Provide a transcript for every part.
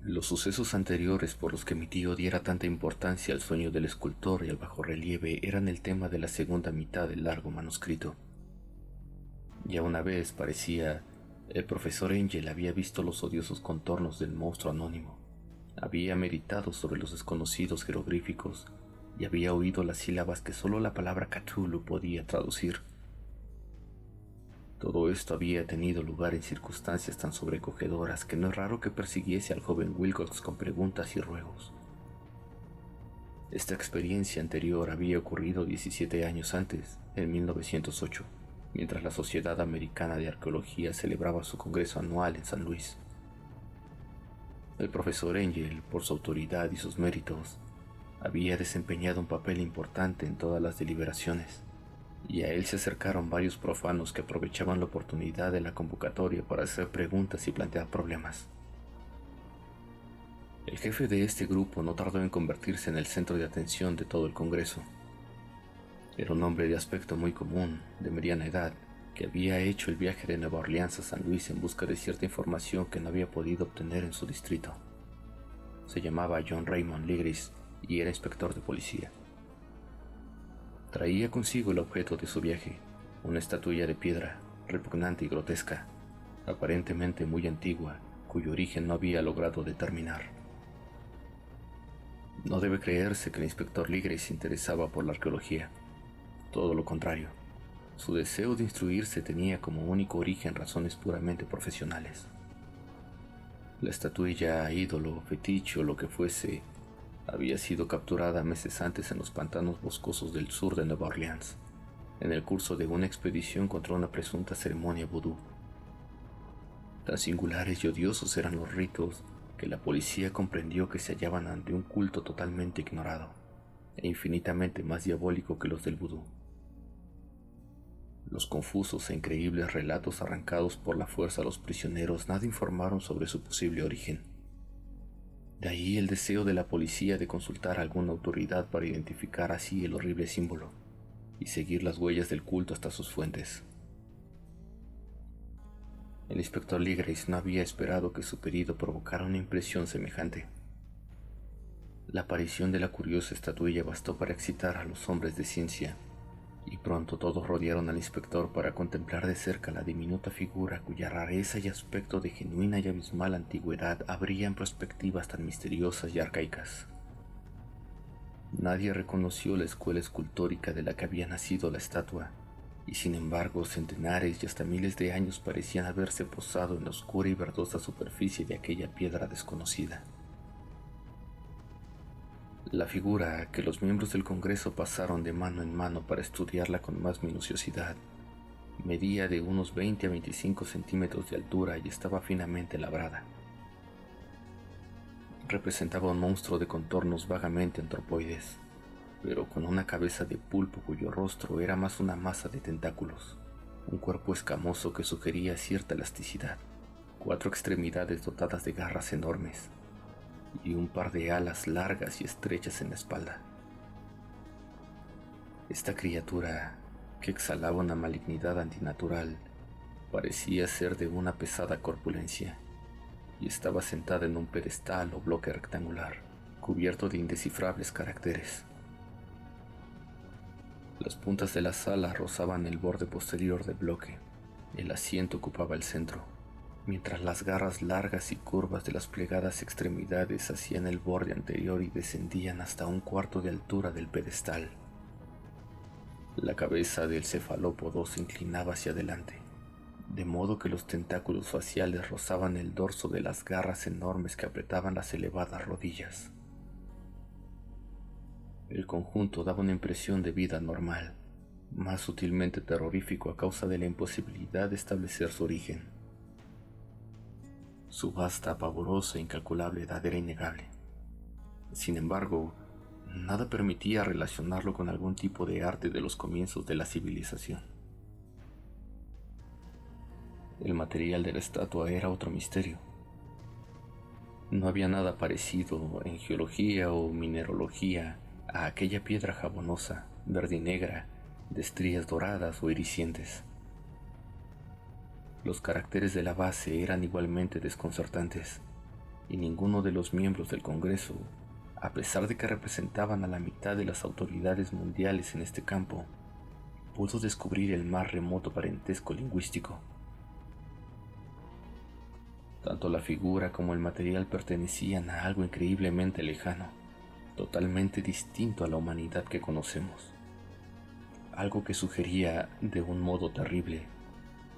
Los sucesos anteriores por los que mi tío diera tanta importancia al sueño del escultor y al bajorrelieve eran el tema de la segunda mitad del largo manuscrito. Ya una vez parecía, el profesor Angel había visto los odiosos contornos del monstruo anónimo, había meditado sobre los desconocidos jeroglíficos y había oído las sílabas que solo la palabra Cthulhu podía traducir. Todo esto había tenido lugar en circunstancias tan sobrecogedoras que no es raro que persiguiese al joven Wilcox con preguntas y ruegos. Esta experiencia anterior había ocurrido 17 años antes, en 1908, mientras la Sociedad Americana de Arqueología celebraba su congreso anual en San Luis. El profesor Angel, por su autoridad y sus méritos, había desempeñado un papel importante en todas las deliberaciones, y a él se acercaron varios profanos que aprovechaban la oportunidad de la convocatoria para hacer preguntas y plantear problemas. El jefe de este grupo no tardó en convertirse en el centro de atención de todo el Congreso. Era un hombre de aspecto muy común, de mediana edad, que había hecho el viaje de Nueva Orleans a San Luis en busca de cierta información que no había podido obtener en su distrito. Se llamaba John Raymond Legris y era inspector de policía. Traía consigo el objeto de su viaje, una estatuilla de piedra, repugnante y grotesca, aparentemente muy antigua, cuyo origen no había logrado determinar. No debe creerse que el inspector Legris se interesaba por la arqueología. Todo lo contrario, su deseo de instruirse tenía como único origen razones puramente profesionales. La estatuilla, ídolo, fetiche o lo que fuese, había sido capturada meses antes en los pantanos boscosos del sur de Nueva Orleans, en el curso de una expedición contra una presunta ceremonia vudú. Tan singulares y odiosos eran los ritos que la policía comprendió que se hallaban ante un culto totalmente ignorado e infinitamente más diabólico que los del vudú. Los confusos e increíbles relatos arrancados por la fuerza a los prisioneros nada informaron sobre su posible origen. De ahí el deseo de la policía de consultar a alguna autoridad para identificar así el horrible símbolo y seguir las huellas del culto hasta sus fuentes. El inspector Legris no había esperado que su pedido provocara una impresión semejante. La aparición de la curiosa estatuilla bastó para excitar a los hombres de ciencia, y pronto todos rodearon al inspector para contemplar de cerca la diminuta figura cuya rareza y aspecto de genuina y abismal antigüedad abrían perspectivas tan misteriosas y arcaicas. Nadie reconoció la escuela escultórica de la que había nacido la estatua, y sin embargo centenares y hasta miles de años parecían haberse posado en la oscura y verdosa superficie de aquella piedra desconocida. La figura, que los miembros del Congreso pasaron de mano en mano para estudiarla con más minuciosidad, medía de unos 20 a 25 centímetros de altura y estaba finamente labrada. Representaba un monstruo de contornos vagamente antropoides, pero con una cabeza de pulpo cuyo rostro era más una masa de tentáculos, un cuerpo escamoso que sugería cierta elasticidad, 4 extremidades dotadas de garras enormes, y un par de alas largas y estrechas en la espalda. Esta criatura, que exhalaba una malignidad antinatural, parecía ser de una pesada corpulencia, y estaba sentada en un pedestal o bloque rectangular, cubierto de indescifrables caracteres. Las puntas de las alas rozaban el borde posterior del bloque, el asiento ocupaba el centro, mientras las garras largas y curvas de las plegadas extremidades hacían el borde anterior y descendían hasta un cuarto de altura del pedestal. La cabeza del cefalópodo se inclinaba hacia adelante, de modo que los tentáculos faciales rozaban el dorso de las garras enormes que apretaban las elevadas rodillas. El conjunto daba una impresión de vida normal, más sutilmente terrorífico a causa de la imposibilidad de establecer su origen. Su vasta, pavorosa e incalculable edad era innegable. Sin embargo, nada permitía relacionarlo con algún tipo de arte de los comienzos de la civilización. El material de la estatua era otro misterio. No había nada parecido en geología o mineralogía a aquella piedra jabonosa, verde y negra, de estrías doradas o iriscientes. Los caracteres de la base eran igualmente desconcertantes, y ninguno de los miembros del Congreso, a pesar de que representaban a la mitad de las autoridades mundiales en este campo, pudo descubrir el más remoto parentesco lingüístico. Tanto la figura como el material pertenecían a algo increíblemente lejano, totalmente distinto a la humanidad que conocemos. Algo que sugería, de un modo terrible,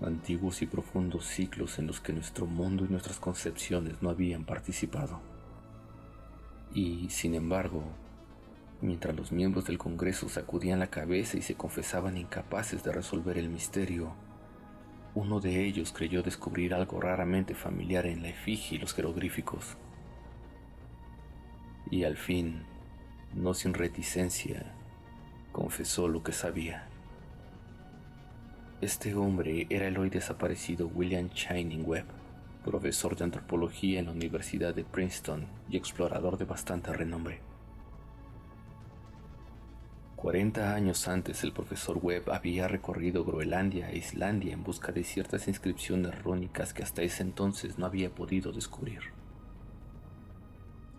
antiguos y profundos ciclos en los que nuestro mundo y nuestras concepciones no habían participado. Y, sin embargo, mientras los miembros del Congreso sacudían la cabeza y se confesaban incapaces de resolver el misterio, uno de ellos creyó descubrir algo raramente familiar en la efigie y los jeroglíficos. Y al fin, no sin reticencia, confesó lo que sabía. Este hombre era el hoy desaparecido William Channing Webb, profesor de antropología en la Universidad de Princeton y explorador de bastante renombre. 40 años antes, el profesor Webb había recorrido Groenlandia e Islandia en busca de ciertas inscripciones rúnicas que hasta ese entonces no había podido descubrir.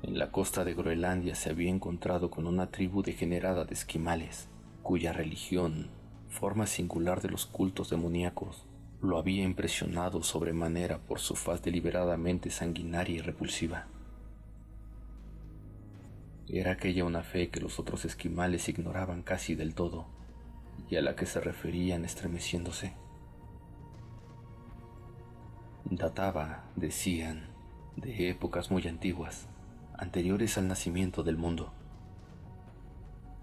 En la costa de Groenlandia se había encontrado con una tribu degenerada de esquimales, cuya religión, forma singular de los cultos demoníacos, lo había impresionado sobremanera por su faz deliberadamente sanguinaria y repulsiva. Era aquella una fe que los otros esquimales ignoraban casi del todo y a la que se referían estremeciéndose. Databa, decían, de épocas muy antiguas, anteriores al nacimiento del mundo.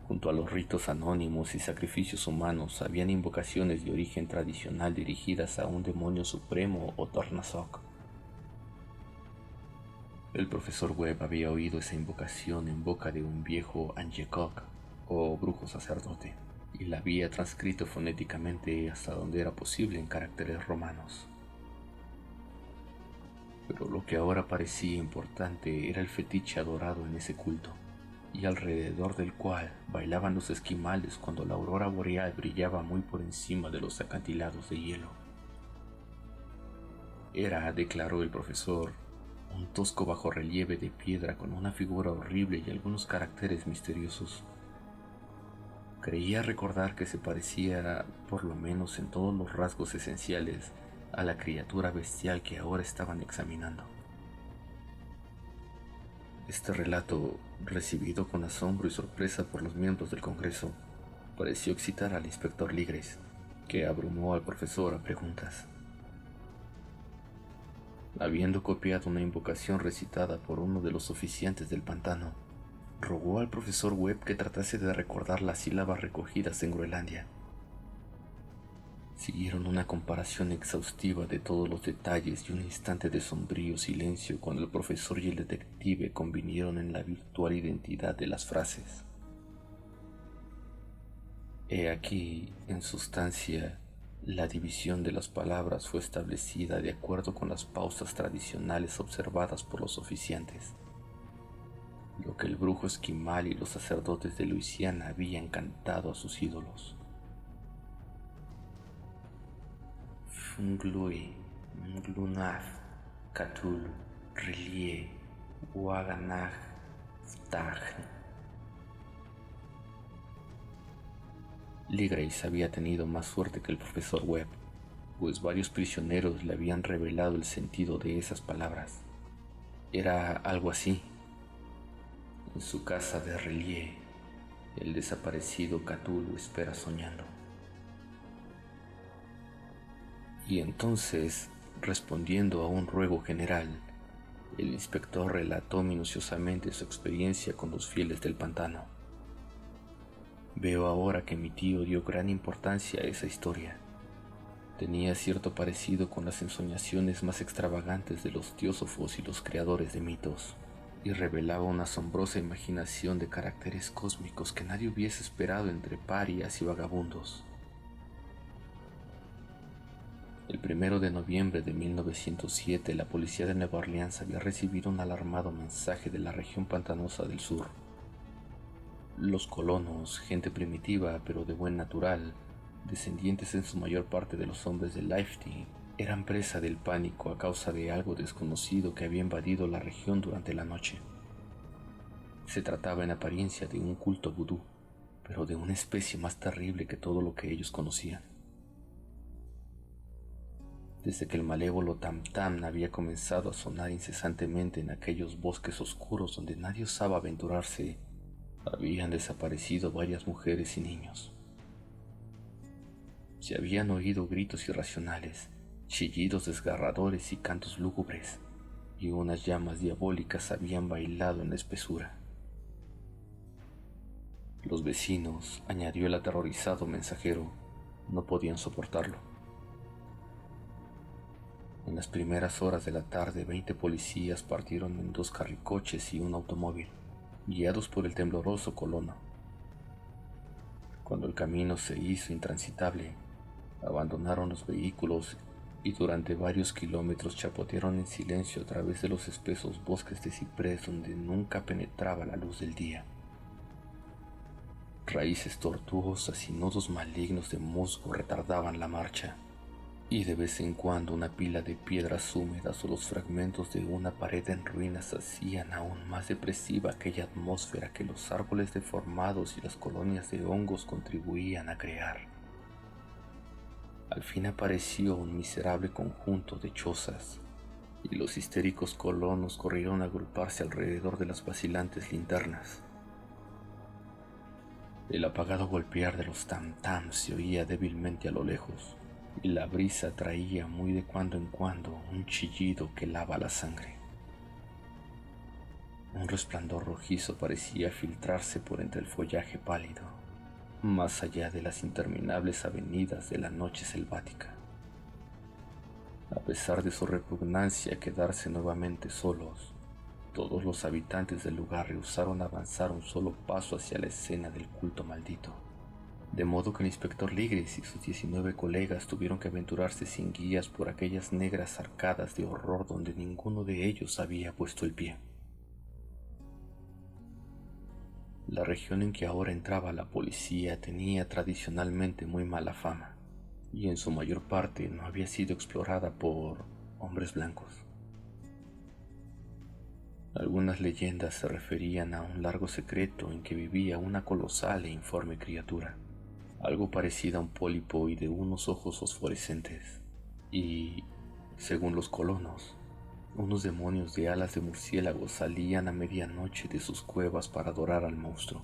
Junto a los ritos anónimos y sacrificios humanos habían invocaciones de origen tradicional dirigidas a un demonio supremo o Tornasok. El profesor Webb había oído esa invocación en boca de un viejo Angekok, o brujo sacerdote, y la había transcrito fonéticamente hasta donde era posible en caracteres romanos. Pero lo que ahora parecía importante era el fetiche adorado en ese culto, y alrededor del cual bailaban los esquimales cuando la aurora boreal brillaba muy por encima de los acantilados de hielo. Era, declaró el profesor, un tosco bajorrelieve de piedra con una figura horrible y algunos caracteres misteriosos. Creía recordar que se parecía, por lo menos en todos los rasgos esenciales, a la criatura bestial que ahora estaban examinando. Este relato, recibido con asombro y sorpresa por los miembros del Congreso, pareció excitar al inspector Ligres, que abrumó al profesor a preguntas. Habiendo copiado una invocación recitada por uno de los oficiantes del pantano, rogó al profesor Webb que tratase de recordar las sílabas recogidas en Groenlandia. Siguieron una comparación exhaustiva de todos los detalles y un instante de sombrío silencio cuando el profesor y el detective convinieron en la virtual identidad de las frases. He aquí, en sustancia, la división de las palabras fue establecida de acuerdo con las pausas tradicionales observadas por los oficiantes, lo que el brujo esquimal y los sacerdotes de Luisiana habían cantado a sus ídolos. Funglui, Nglunaf, Katul, Rilie, Waganag, Ftag. Ligreis había tenido más suerte que el profesor Webb, pues varios prisioneros le habían revelado el sentido de esas palabras. Era algo así. En su casa de Relie, el desaparecido Cthulhu espera soñando. Y entonces, respondiendo a un ruego general, el inspector relató minuciosamente su experiencia con los fieles del pantano. Veo ahora que mi tío dio gran importancia a esa historia. Tenía cierto parecido con las ensoñaciones más extravagantes de los teósofos y los creadores de mitos, y revelaba una asombrosa imaginación de caracteres cósmicos que nadie hubiese esperado entre parias y vagabundos. El 1 de noviembre de 1907, la policía de Nueva Orleans había recibido un alarmado mensaje de la región pantanosa del sur. Los colonos, gente primitiva pero de buen natural, descendientes en su mayor parte de los hombres de Lifty, eran presa del pánico a causa de algo desconocido que había invadido la región durante la noche. Se trataba en apariencia de un culto vudú, pero de una especie más terrible que todo lo que ellos conocían. Desde que el malévolo tam-tam había comenzado a sonar incesantemente en aquellos bosques oscuros donde nadie osaba aventurarse, habían desaparecido varias mujeres y niños. Se habían oído gritos irracionales, chillidos desgarradores y cantos lúgubres, y unas llamas diabólicas habían bailado en la espesura. Los vecinos, añadió el aterrorizado mensajero, no podían soportarlo. En las primeras horas de la tarde, 20 policías partieron en 2 carricoches y un automóvil, guiados por el tembloroso colono. Cuando el camino se hizo intransitable, abandonaron los vehículos y durante varios kilómetros chapotearon en silencio a través de los espesos bosques de ciprés donde nunca penetraba la luz del día. Raíces tortuosas y nudos malignos de musgo retardaban la marcha, y de vez en cuando una pila de piedras húmedas o los fragmentos de una pared en ruinas hacían aún más depresiva aquella atmósfera que los árboles deformados y las colonias de hongos contribuían a crear. Al fin apareció un miserable conjunto de chozas, y los histéricos colonos corrieron a agruparse alrededor de las vacilantes linternas. El apagado golpear de los tam-tams se oía débilmente a lo lejos, y la brisa traía muy de cuando en cuando un chillido que helaba la sangre. Un resplandor rojizo parecía filtrarse por entre el follaje pálido, más allá de las interminables avenidas de la noche selvática. A pesar de su repugnancia a quedarse nuevamente solos, todos los habitantes del lugar rehusaron avanzar un solo paso hacia la escena del culto maldito, de modo que el inspector Ligris y sus 19 colegas tuvieron que aventurarse sin guías por aquellas negras arcadas de horror donde ninguno de ellos había puesto el pie. La región en que ahora entraba la policía tenía tradicionalmente muy mala fama, y en su mayor parte no había sido explorada por hombres blancos. Algunas leyendas se referían a un largo secreto en que vivía una colosal e informe criatura, algo parecida a un pólipo y de unos ojos fosforescentes, y, según los colonos, unos demonios de alas de murciélago salían a medianoche de sus cuevas para adorar al monstruo.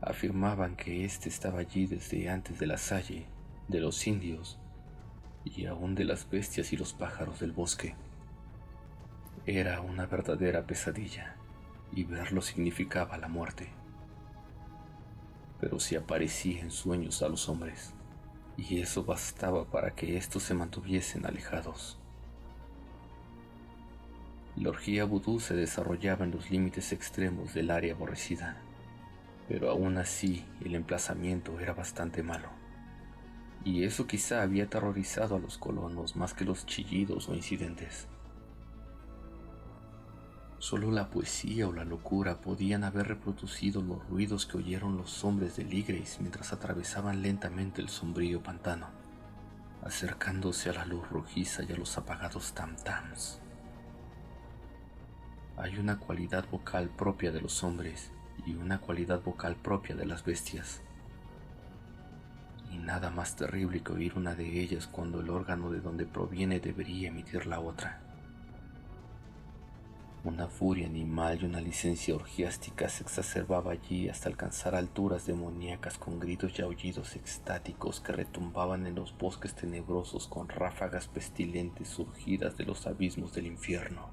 Afirmaban que éste estaba allí desde antes de la Salle, de los indios y aún de las bestias y los pájaros del bosque. Era una verdadera pesadilla, y verlo significaba la muerte. Pero se aparecía en sueños a los hombres, y eso bastaba para que estos se mantuviesen alejados. La orgía vudú se desarrollaba en los límites extremos del área aborrecida, pero aún así el emplazamiento era bastante malo, y eso quizá había aterrorizado a los colonos más que los chillidos o incidentes. Solo la poesía o la locura podían haber reproducido los ruidos que oyeron los hombres de Ligris mientras atravesaban lentamente el sombrío pantano, acercándose a la luz rojiza y a los apagados tam-tams. Hay una cualidad vocal propia de los hombres y una cualidad vocal propia de las bestias, y nada más terrible que oír una de ellas cuando el órgano de donde proviene debería emitir la otra. Una furia animal y una licencia orgiástica se exacerbaba allí hasta alcanzar alturas demoníacas con gritos y aullidos extáticos que retumbaban en los bosques tenebrosos con ráfagas pestilentes surgidas de los abismos del infierno.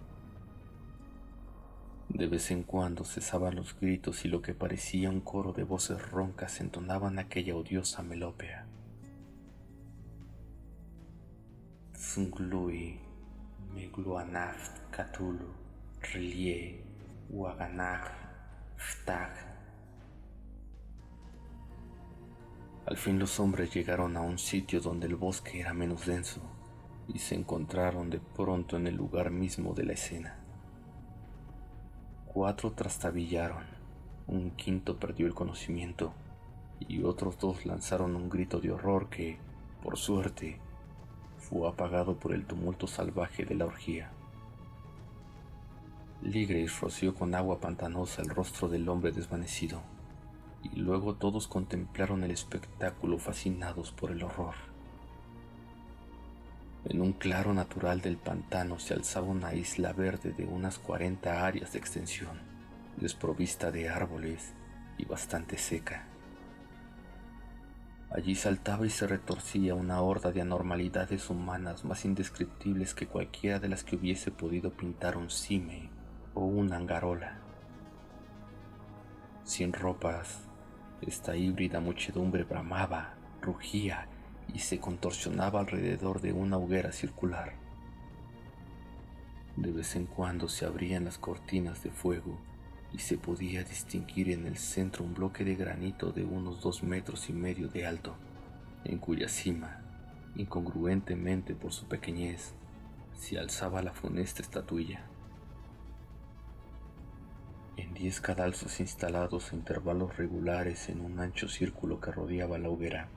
De vez en cuando cesaban los gritos y lo que parecía un coro de voces roncas entonaban aquella odiosa melopea. Zunglui, Megluanaft, Cthulhu, Relie, Waganag, Ftag. Al fin los hombres llegaron a un sitio donde el bosque era menos denso y se encontraron de pronto en el lugar mismo de la escena. 4 trastabillaron, un quinto perdió el conocimiento y otros 2 lanzaron un grito de horror que, por suerte, fue apagado por el tumulto salvaje de la orgía. Ligres roció con agua pantanosa el rostro del hombre desvanecido, y luego todos contemplaron el espectáculo fascinados por el horror. En un claro natural del pantano se alzaba una isla verde de unas 40 áreas de extensión, desprovista de árboles y bastante seca. Allí saltaba y se retorcía una horda de anormalidades humanas más indescriptibles que cualquiera de las que hubiese podido pintar un cime o una angarola. Sin ropas, esta híbrida muchedumbre bramaba, rugía y se contorsionaba alrededor de una hoguera circular. De vez en cuando se abrían las cortinas de fuego y se podía distinguir en el centro un bloque de granito de unos 2,5 metros de alto, en cuya cima, incongruentemente por su pequeñez, se alzaba la funesta estatuilla. En 10 cadalsos instalados a intervalos regulares en un ancho círculo que rodeaba la hoguera,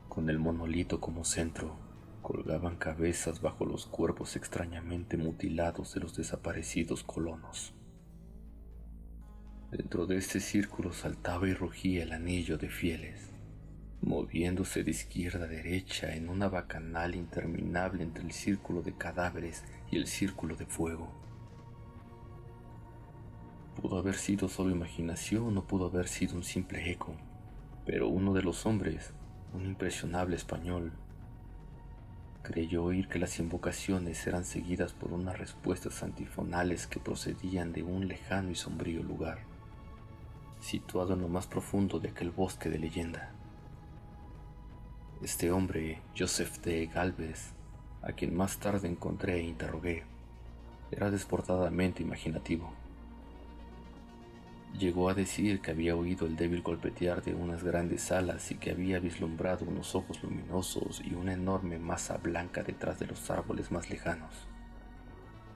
con el monolito como centro, colgaban cabezas bajo los cuerpos extrañamente mutilados de los desaparecidos colonos. Dentro de este círculo saltaba y rugía el anillo de fieles, moviéndose de izquierda a derecha en una bacanal interminable entre el círculo de cadáveres y el círculo de fuego. Pudo haber sido solo imaginación o pudo haber sido un simple eco, pero uno de los hombres, un impresionable español, creyó oír que las invocaciones eran seguidas por unas respuestas antifonales que procedían de un lejano y sombrío lugar, situado en lo más profundo de aquel bosque de leyenda. Este hombre, Joseph de Galvez, a quien más tarde encontré e interrogué, era desbordadamente imaginativo. Llegó a decir que había oído el débil golpetear de unas grandes alas y que había vislumbrado unos ojos luminosos y una enorme masa blanca detrás de los árboles más lejanos,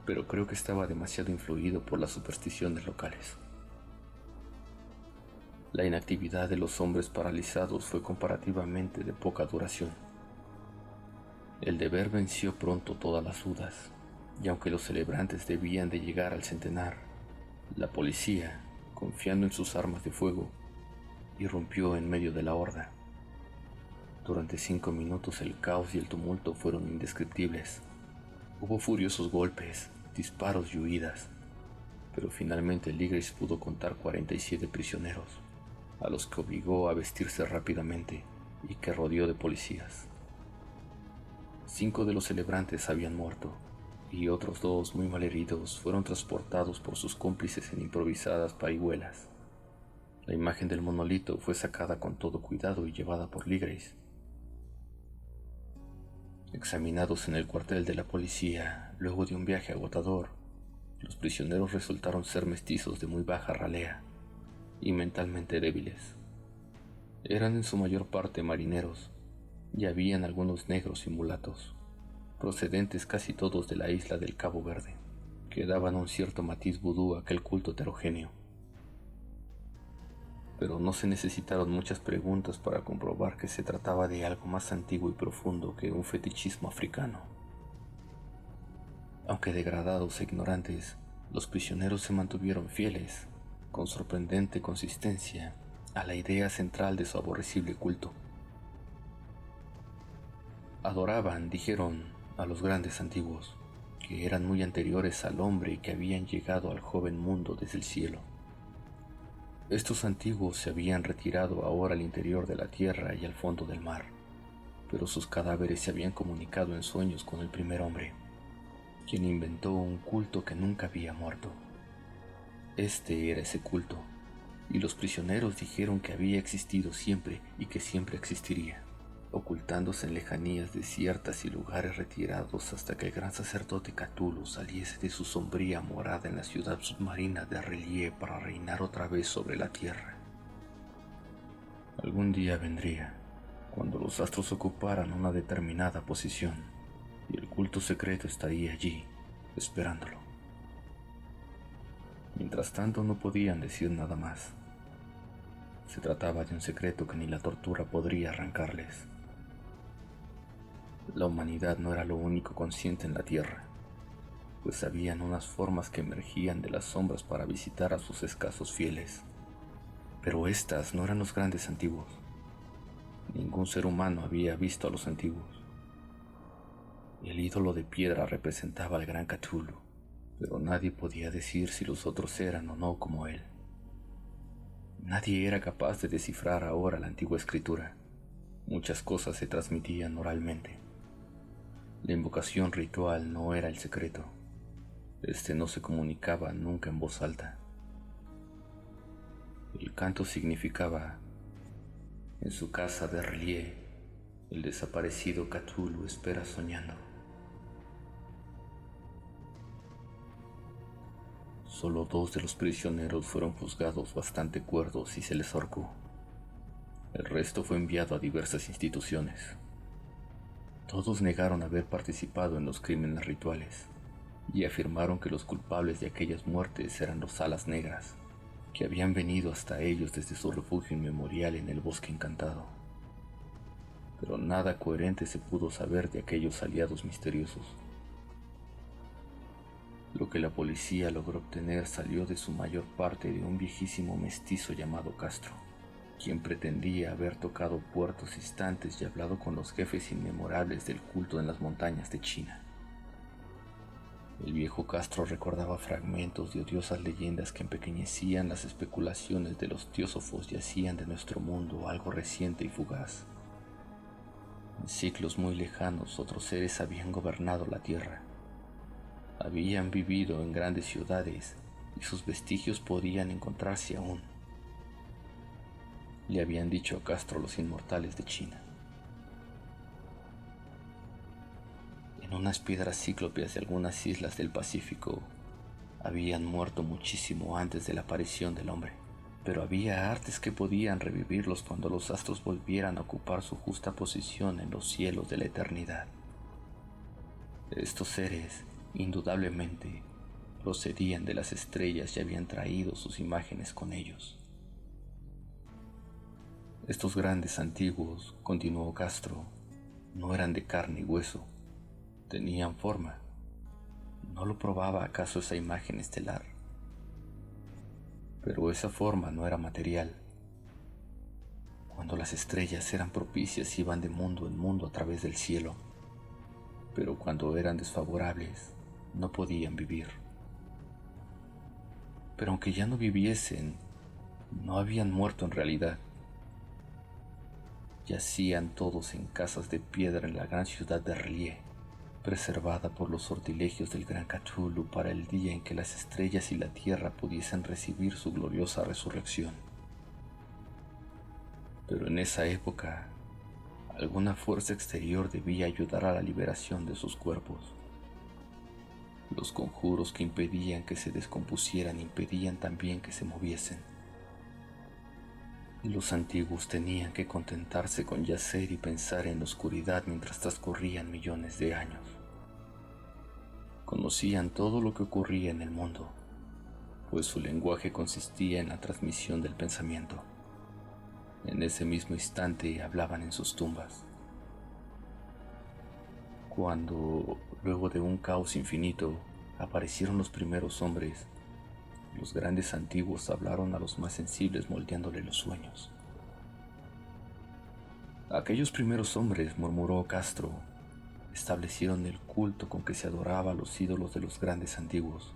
pero creo que estaba demasiado influido por las supersticiones locales. La inactividad de los hombres paralizados fue comparativamente de poca duración. El deber venció pronto todas las dudas, y aunque los celebrantes debían de llegar al centenar, la policía, confiando en sus armas de fuego, irrumpió en medio de la horda. Durante 5 minutos el caos y el tumulto fueron indescriptibles. Hubo furiosos golpes, disparos y huidas, pero finalmente Ligris pudo contar 47 prisioneros, a los que obligó a vestirse rápidamente y que rodeó de policías. 5 de los celebrantes habían muerto, y otros 2 muy malheridos fueron transportados por sus cómplices en improvisadas parihuelas. La imagen del monolito fue sacada con todo cuidado y llevada por Ligris. Examinados en el cuartel de la policía, luego de un viaje agotador, los prisioneros resultaron ser mestizos de muy baja ralea y mentalmente débiles. Eran en su mayor parte marineros, y habían algunos negros y mulatos, procedentes casi todos de la isla del Cabo Verde, que daban un cierto matiz vudú a aquel culto heterogéneo. Pero no se necesitaron muchas preguntas para comprobar que se trataba de algo más antiguo y profundo que un fetichismo africano. Aunque degradados e ignorantes, los prisioneros se mantuvieron fieles, con sorprendente consistencia, a la idea central de su aborrecible culto. Adoraban, dijeron, a los grandes antiguos, que eran muy anteriores al hombre y que habían llegado al joven mundo desde el cielo. Estos antiguos se habían retirado ahora al interior de la tierra y al fondo del mar, pero sus cadáveres se habían comunicado en sueños con el primer hombre, quien inventó un culto que nunca había muerto. Este era ese culto, y los prisioneros dijeron que había existido siempre y que siempre existiría, ocultándose en lejanías desiertas y lugares retirados hasta que el gran sacerdote Cthulhu saliese de su sombría morada en la ciudad submarina de Relie para reinar otra vez sobre la tierra. Algún día vendría, cuando los astros ocuparan una determinada posición, y el culto secreto estaría allí, esperándolo. Mientras tanto no podían decir nada más. Se trataba de un secreto que ni la tortura podría arrancarles. La humanidad no era lo único consciente en la Tierra, pues habían unas formas que emergían de las sombras para visitar a sus escasos fieles. Pero estas no eran los grandes antiguos. Ningún ser humano había visto a los antiguos. El ídolo de piedra representaba al gran Cthulhu, pero nadie podía decir si los otros eran o no como él. Nadie era capaz de descifrar ahora la antigua escritura. Muchas cosas se transmitían oralmente. La invocación ritual no era el secreto. Este no se comunicaba nunca en voz alta. El canto significaba: en su casa de R'lyeh, el desaparecido Cthulhu espera soñando. Solo 2 de los prisioneros fueron juzgados bastante cuerdos y se les ahorcó. El resto fue enviado a diversas instituciones. Todos negaron haber participado en los crímenes rituales y afirmaron que los culpables de aquellas muertes eran los Alas Negras, que habían venido hasta ellos desde su refugio inmemorial en el Bosque Encantado. Pero nada coherente se pudo saber de aquellos aliados misteriosos. Lo que la policía logró obtener salió de su mayor parte de un viejísimo mestizo llamado Castro, quien pretendía haber tocado puertos distantes y hablado con los jefes inmemorables del culto en las montañas de China. El viejo Castro recordaba fragmentos de odiosas leyendas que empequeñecían las especulaciones de los teósofos y hacían de nuestro mundo algo reciente y fugaz. En siglos muy lejanos otros seres habían gobernado la tierra. Habían vivido en grandes ciudades y sus vestigios podían encontrarse aún. Le habían dicho a Castro los inmortales de China. En unas piedras cíclopes de algunas islas del Pacífico habían muerto muchísimo antes de la aparición del hombre, pero había artes que podían revivirlos cuando los astros volvieran a ocupar su justa posición en los cielos de la eternidad. Estos seres, indudablemente, procedían de las estrellas y habían traído sus imágenes con ellos. Estos grandes antiguos, continuó Castro, no eran de carne y hueso, tenían forma. ¿No lo probaba acaso esa imagen estelar? Pero esa forma no era material. Cuando las estrellas eran propicias iban de mundo en mundo a través del cielo, pero cuando eran desfavorables no podían vivir. Pero aunque ya no viviesen, no habían muerto en realidad. Yacían todos en casas de piedra en la gran ciudad de R'lyeh, preservada por los sortilegios del gran Cthulhu para el día en que las estrellas y la tierra pudiesen recibir su gloriosa resurrección. Pero en esa época, alguna fuerza exterior debía ayudar a la liberación de sus cuerpos. Los conjuros que impedían que se descompusieran impedían también que se moviesen. Y los antiguos tenían que contentarse con yacer y pensar en la oscuridad mientras transcurrían millones de años. Conocían todo lo que ocurría en el mundo, pues su lenguaje consistía en la transmisión del pensamiento. En ese mismo instante hablaban en sus tumbas. Cuando, luego de un caos infinito, aparecieron los primeros hombres, los grandes antiguos hablaron a los más sensibles moldeándole los sueños. Aquellos primeros hombres, murmuró Castro, establecieron el culto con que se adoraba a los ídolos de los grandes antiguos,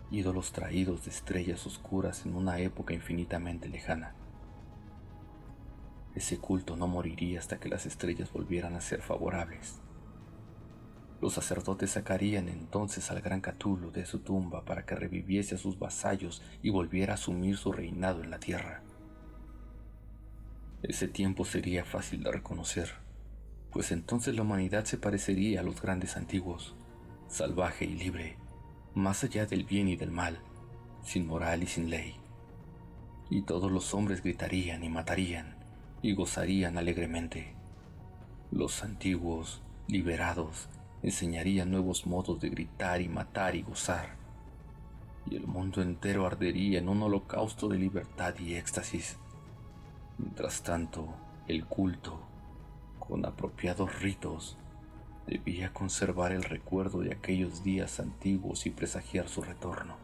ídolos traídos de estrellas oscuras en una época infinitamente lejana. Ese culto no moriría hasta que las estrellas volvieran a ser favorables. Los sacerdotes sacarían entonces al gran Cthulhu de su tumba para que reviviese a sus vasallos y volviera a asumir su reinado en la tierra. Ese tiempo sería fácil de reconocer, pues entonces la humanidad se parecería a los grandes antiguos, salvaje y libre, más allá del bien y del mal, sin moral y sin ley. Y todos los hombres gritarían y matarían y gozarían alegremente. Los antiguos, liberados, enseñarían nuevos modos de gritar y matar y gozar, y el mundo entero ardería en un holocausto de libertad y éxtasis. Mientras tanto, el culto, con apropiados ritos, Debía conservar el recuerdo de aquellos días antiguos y presagiar su retorno.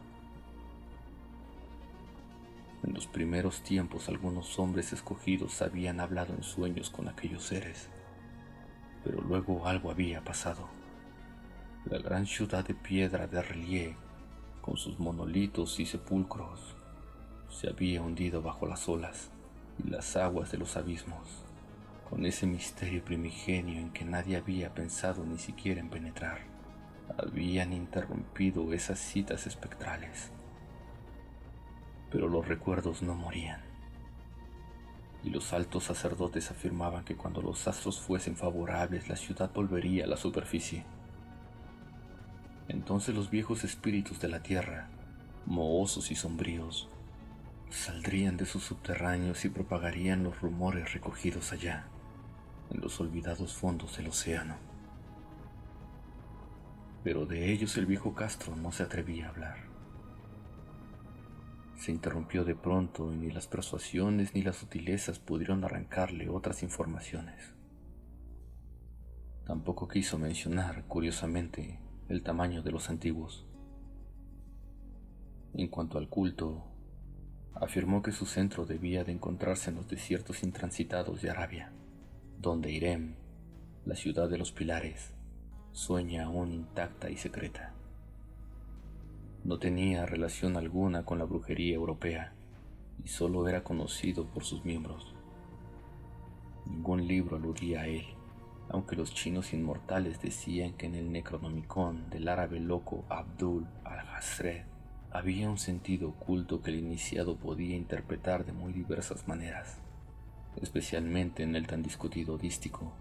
En los primeros tiempos algunos hombres escogidos habían hablado en sueños con aquellos seres, pero luego algo había pasado. La gran ciudad de piedra de Relie, con sus monolitos y sepulcros, se había hundido bajo las olas y las aguas de los abismos, con ese misterio primigenio en que nadie había pensado ni siquiera en penetrar. Habían interrumpido esas citas espectrales. Pero los recuerdos no morían, y los altos sacerdotes afirmaban que cuando los astros fuesen favorables la ciudad volvería a la superficie. Entonces los viejos espíritus de la tierra, mohosos y sombríos, saldrían de sus subterráneos y propagarían los rumores recogidos allá, en los olvidados fondos del océano. Pero de ellos el viejo Castro no se atrevía a hablar. Se interrumpió de pronto y ni las persuasiones ni las sutilezas pudieron arrancarle otras informaciones. Tampoco quiso mencionar, curiosamente, el tamaño de los antiguos. En cuanto al culto, afirmó que su centro debía de encontrarse en los desiertos intransitados de Arabia, donde Irem, la ciudad de los pilares, sueña aún intacta y secreta. No tenía relación alguna con la brujería europea y solo era conocido por sus miembros. Ningún libro aludía a él, aunque los chinos inmortales decían que en el Necronomicon del árabe loco Abdul al-Hasred había un sentido oculto que el iniciado podía interpretar de muy diversas maneras, especialmente en el tan discutido dístico: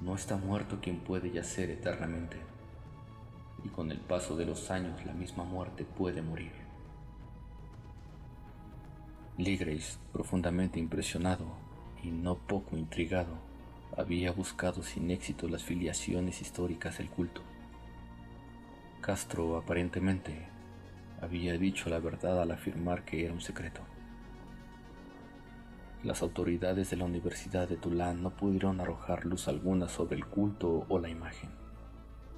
no está muerto quien puede yacer eternamente, y con el paso de los años la misma muerte puede morir. Ligreis, profundamente impresionado y no poco intrigado, había buscado sin éxito las filiaciones históricas del culto. Castro, aparentemente, había dicho la verdad al afirmar que era un secreto. Las autoridades de la Universidad de Tulán no pudieron arrojar luz alguna sobre el culto o la imagen,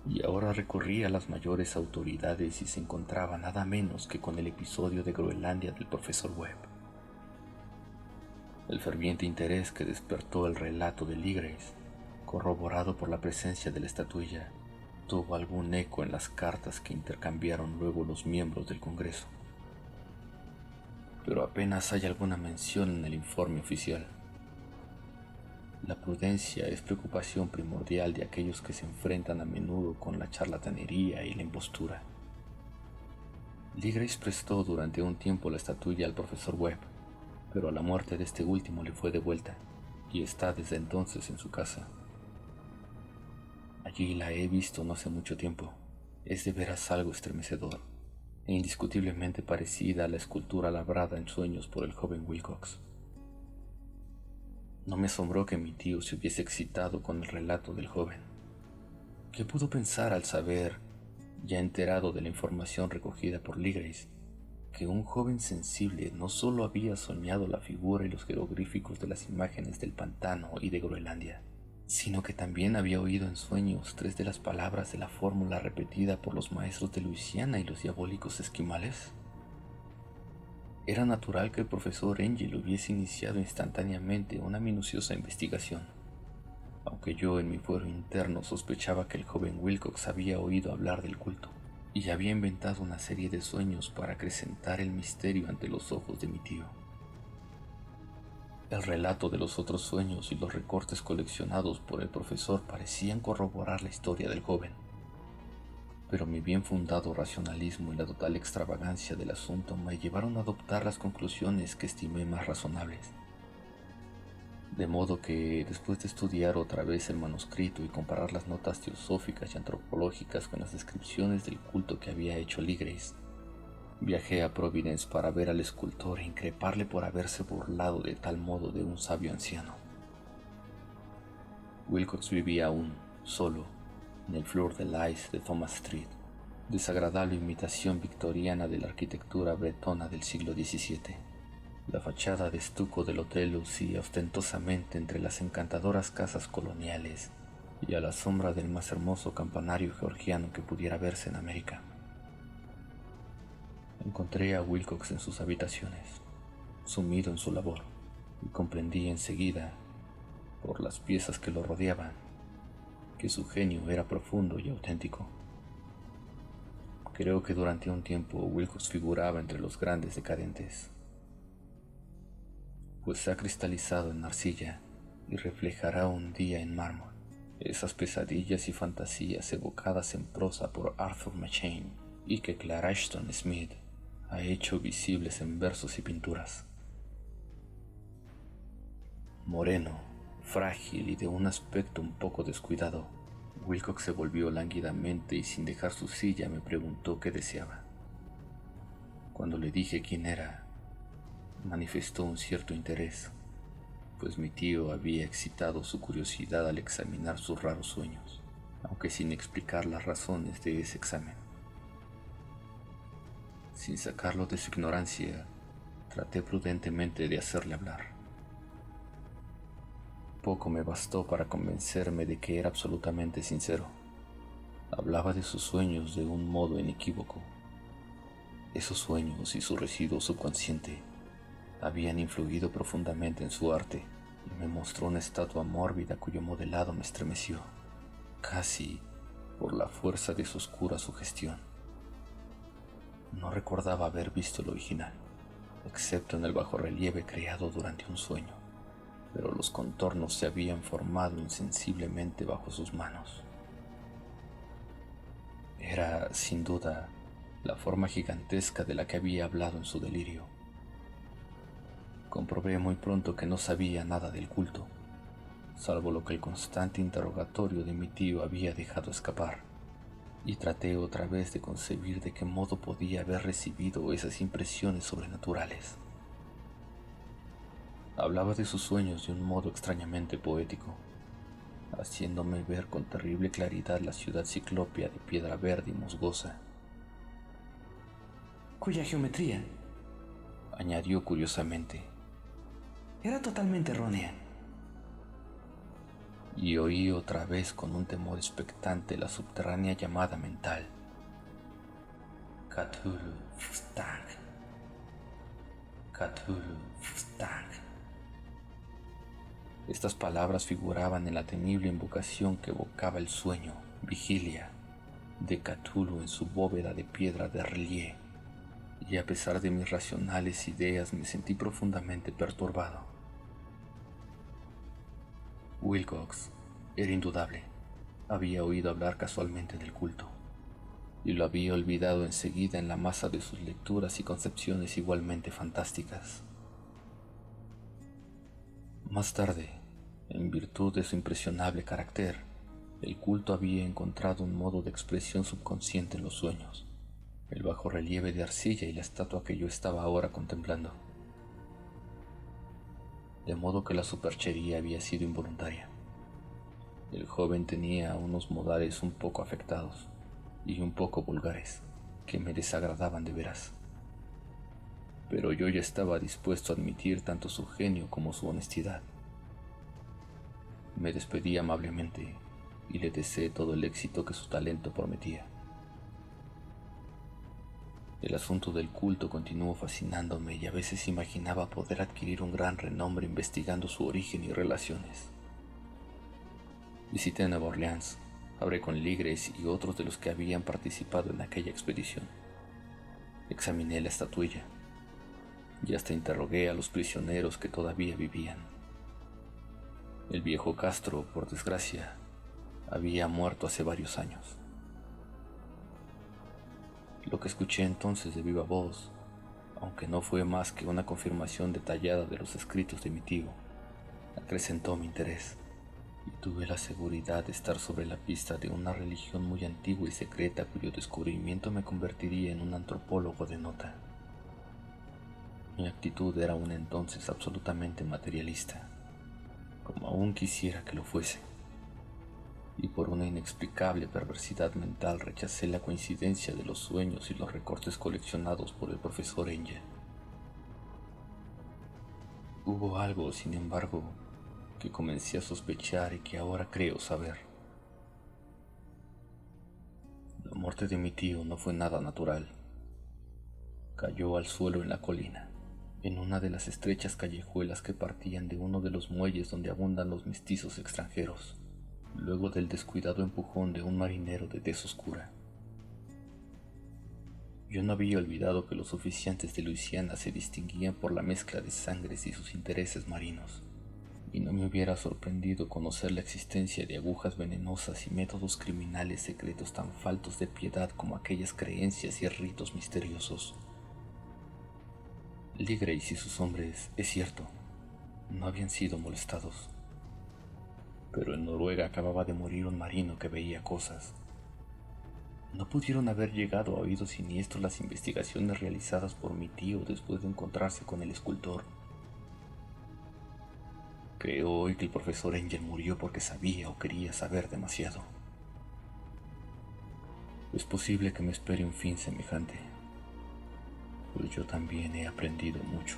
y ahora recurría a las mayores autoridades y se encontraba nada menos que con el episodio de Groenlandia del profesor Webb. El ferviente interés que despertó el relato de Ligreis, corroborado por la presencia de la estatuilla, tuvo algún eco en las cartas que intercambiaron luego los miembros del Congreso. Pero apenas hay alguna mención en el informe oficial. La prudencia es preocupación primordial de aquellos que se enfrentan a menudo con la charlatanería y la impostura. Ligreis prestó durante un tiempo la estatuilla al profesor Webb, pero a la muerte de este último le fue devuelta y está desde entonces en su casa. Allí la he visto no hace mucho tiempo. Es de veras algo estremecedor e indiscutiblemente parecida a la escultura labrada en sueños por el joven Wilcox. No me asombró que mi tío se hubiese excitado con el relato del joven. ¿Qué pudo pensar al saber, ya enterado de la información recogida por Ligreis, que un joven sensible no solo había soñado la figura y los jeroglíficos de las imágenes del pantano y de Groenlandia, sino que también había oído en sueños 3 de las palabras de la fórmula repetida por los maestros de Luisiana y los diabólicos esquimales? Era natural que el profesor Engel hubiese iniciado instantáneamente una minuciosa investigación, aunque yo en mi fuero interno sospechaba que el joven Wilcox había oído hablar del culto y había inventado una serie de sueños para acrecentar el misterio ante los ojos de mi tío. El relato de los otros sueños y los recortes coleccionados por el profesor parecían corroborar la historia del joven, pero mi bien fundado racionalismo y la total extravagancia del asunto me llevaron a adoptar las conclusiones que estimé más razonables. De modo que, después de estudiar otra vez el manuscrito y comparar las notas teosóficas y antropológicas con las descripciones del culto que había hecho Ligreis, viajé a Providence para ver al escultor e increparle por haberse burlado de tal modo de un sabio anciano. Wilcox vivía aún, solo, en el Fleur de Lys de Thomas Street, desagradable imitación victoriana de la arquitectura bretona del siglo XVII. La fachada de estuco del hotel lucía ostentosamente entre las encantadoras casas coloniales y a la sombra del más hermoso campanario georgiano que pudiera verse en América. Encontré a Wilcox en sus habitaciones, sumido en su labor, y comprendí enseguida, por las piezas que lo rodeaban, que su genio era profundo y auténtico. Creo que durante un tiempo Wilcox figuraba entre los grandes decadentes, pues se ha cristalizado en arcilla y reflejará un día en mármol esas pesadillas y fantasías evocadas en prosa por Arthur Machen y que Clara Ashton Smith ha hecho visibles en versos y pinturas. Moreno, frágil y de un aspecto un poco descuidado, Wilcox se volvió lánguidamente y sin dejar su silla me preguntó qué deseaba. Cuando le dije quién era, manifestó un cierto interés, pues mi tío había excitado su curiosidad al examinar sus raros sueños, aunque sin explicar las razones de ese examen. Sin sacarlo de su ignorancia, traté prudentemente de hacerle hablar. Poco me bastó para convencerme de que era absolutamente sincero. Hablaba de sus sueños de un modo inequívoco. Esos sueños y su residuo subconsciente habían influido profundamente en su arte y me mostró una estatua mórbida cuyo modelado me estremeció, casi por la fuerza de su oscura sugestión. No recordaba haber visto el original, excepto en el bajorrelieve creado durante un sueño, pero los contornos se habían formado insensiblemente bajo sus manos. Era, sin duda, la forma gigantesca de la que había hablado en su delirio. Comprobé muy pronto que no sabía nada del culto, salvo lo que el constante interrogatorio de mi tío había dejado escapar, y traté otra vez de concebir de qué modo podía haber recibido esas impresiones sobrenaturales. Hablaba de sus sueños de un modo extrañamente poético, haciéndome ver con terrible claridad la ciudad ciclópea de piedra verde y musgosa, cuya geometría, añadió curiosamente, era totalmente errónea. Y oí otra vez con un temor expectante la subterránea llamada mental: Cthulhu Fstag, Cthulhu Fstag. Estas palabras figuraban en la temible invocación que evocaba el sueño, vigilia, de Cthulhu en su bóveda de piedra de relieve, y a pesar de mis racionales ideas me sentí profundamente perturbado. Wilcox, era indudable, había oído hablar casualmente del culto, y lo había olvidado enseguida en la masa de sus lecturas y concepciones igualmente fantásticas. Más tarde, en virtud de su impresionable carácter, el culto había encontrado un modo de expresión subconsciente en los sueños, el bajorrelieve de arcilla y la estatua que yo estaba ahora contemplando. De modo que la superchería había sido involuntaria. El joven tenía unos modales un poco afectados y un poco vulgares que me desagradaban de veras. Pero yo ya estaba dispuesto a admitir tanto su genio como su honestidad. Me despedí amablemente y le deseé todo el éxito que su talento prometía. El asunto del culto continuó fascinándome y a veces imaginaba poder adquirir un gran renombre investigando su origen y relaciones. Visité Nueva Orleans, hablé con Ligres y otros de los que habían participado en aquella expedición. Examiné la estatuilla y hasta interrogué a los prisioneros que todavía vivían. El viejo Castro, por desgracia, había muerto hace varios años. Lo que escuché entonces de viva voz, aunque no fue más que una confirmación detallada de los escritos de mi tío, acrecentó mi interés, y tuve la seguridad de estar sobre la pista de una religión muy antigua y secreta cuyo descubrimiento me convertiría en un antropólogo de nota. Mi actitud era aún entonces absolutamente materialista, como aún quisiera que lo fuese, y por una inexplicable perversidad mental rechacé la coincidencia de los sueños y los recortes coleccionados por el profesor Engel. Hubo algo, sin embargo, que comencé a sospechar y que ahora creo saber. muerte de mi tío no fue nada natural. Cayó al suelo en la colina, en una de las estrechas callejuelas que partían de uno de los muelles donde abundan los mestizos extranjeros, luego del descuidado empujón de un marinero de tez oscura. Yo no había olvidado que los oficiantes de Luisiana se distinguían por la mezcla de sangres y sus intereses marinos, y no me hubiera sorprendido conocer la existencia de agujas venenosas y métodos criminales secretos tan faltos de piedad como aquellas creencias y ritos misteriosos. Lee Grace y sus hombres, es cierto, no habían sido molestados, pero en Noruega acababa de morir un marino que veía cosas. No pudieron haber llegado a oídos siniestros las investigaciones realizadas por mi tío después de encontrarse con el escultor. Creo hoy que el profesor Angel murió porque sabía o quería saber demasiado. Es posible que me espere un fin semejante, pero yo también he aprendido mucho.